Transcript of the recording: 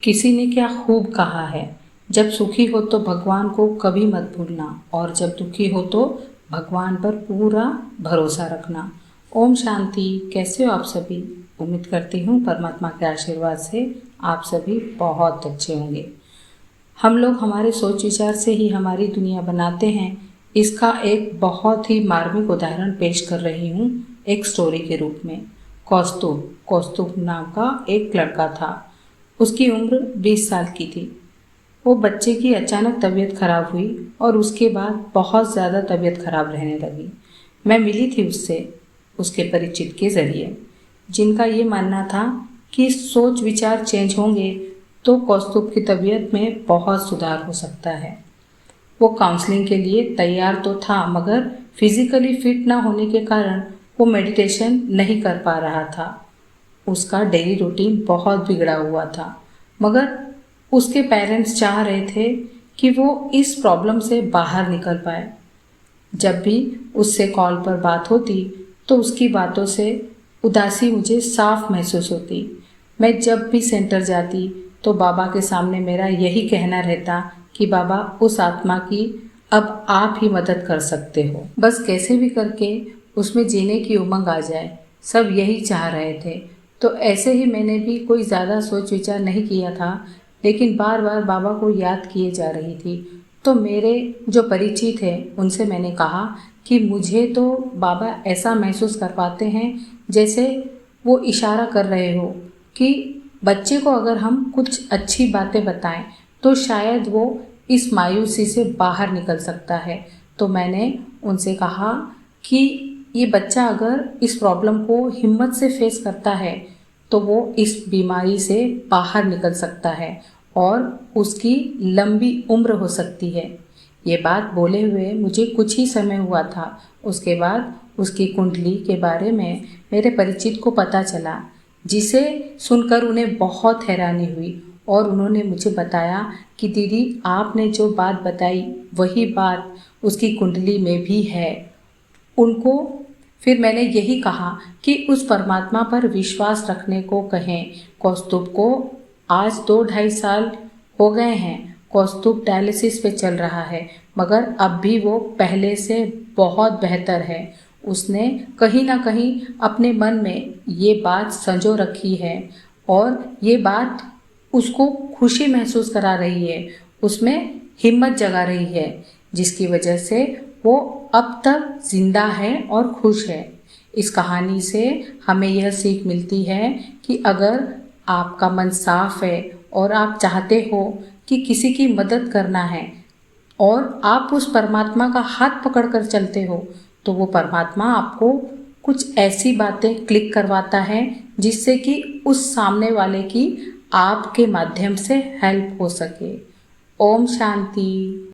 किसी ने क्या खूब कहा है, जब सुखी हो तो भगवान को कभी मत भूलना और जब दुखी हो तो भगवान पर पूरा भरोसा रखना। ओम शांति। कैसे हो आप सभी? उम्मीद करती हूँ परमात्मा के आशीर्वाद से आप सभी बहुत अच्छे होंगे। हम लोग हमारे सोच विचार से ही हमारी दुनिया बनाते हैं। इसका एक बहुत ही मार्मिक उदाहरण पेश कर रही हूँ एक स्टोरी के रूप में। कौस्तुभ नाम का एक लड़का था। उसकी उम्र 20 साल की थी। वो बच्चे की अचानक तबीयत खराब हुई और उसके बाद बहुत ज़्यादा तबीयत खराब रहने लगी। मैं मिली थी उससे, उसके परिचित के ज़रिए, जिनका ये मानना था कि सोच विचार चेंज होंगे तो कौस्तुभ की तबीयत में बहुत सुधार हो सकता है। वो काउंसलिंग के लिए तैयार तो था, मगर फिजिकली फिट ना होने के कारण वो मेडिटेशन नहीं कर पा रहा था। उसका डेली रूटीन बहुत बिगड़ा हुआ था, मगर उसके पेरेंट्स चाह रहे थे कि वो इस प्रॉब्लम से बाहर निकल पाए। जब भी उससे कॉल पर बात होती तो उसकी बातों से उदासी मुझे साफ महसूस होती। मैं जब भी सेंटर जाती तो बाबा के सामने मेरा यही कहना रहता कि बाबा, उस आत्मा की अब आप ही मदद कर सकते हो, बस कैसे भी करके उसमें जीने की उमंग आ जाए। सब यही चाह रहे थे। तो ऐसे ही मैंने भी कोई ज़्यादा सोच विचार नहीं किया था, लेकिन बार बार बाबा को याद किए जा रही थी। तो मेरे जो परिचित हैं उनसे मैंने कहा कि मुझे तो बाबा ऐसा महसूस कर पाते हैं जैसे वो इशारा कर रहे हो कि बच्चे को अगर हम कुछ अच्छी बातें बताएं तो शायद वो इस मायूसी से बाहर निकल सकता है। तो मैंने उनसे कहा कि ये बच्चा अगर इस प्रॉब्लम को हिम्मत से फेस करता है तो वो इस बीमारी से बाहर निकल सकता है और उसकी लंबी उम्र हो सकती है। ये बात बोले हुए मुझे कुछ ही समय हुआ था। उसके बाद उसकी कुंडली के बारे में मेरे परिचित को पता चला, जिसे सुनकर उन्हें बहुत हैरानी हुई और उन्होंने मुझे बताया कि दीदी, आपने जो बात बताई वही बात उसकी कुंडली में भी है। उनको फिर मैंने यही कहा कि उस परमात्मा पर विश्वास रखने को कहें। कौस्तुभ को आज 2-2.5 साल हो गए हैं। कौस्तुभ डायलिसिस पे चल रहा है, मगर अब भी वो पहले से बहुत बेहतर है। उसने कहीं ना कहीं अपने मन में ये बात संजो रखी है और ये बात उसको खुशी महसूस करा रही है, उसमें हिम्मत जगा रही है, जिसकी वजह से वो अब तक जिंदा है और खुश है। इस कहानी से हमें यह सीख मिलती है कि अगर आपका मन साफ है और आप चाहते हो कि किसी की मदद करना है और आप उस परमात्मा का हाथ पकड़कर चलते हो, तो वो परमात्मा आपको कुछ ऐसी बातें क्लिक करवाता है जिससे कि उस सामने वाले की आपके माध्यम से हेल्प हो सके। ओम शांति।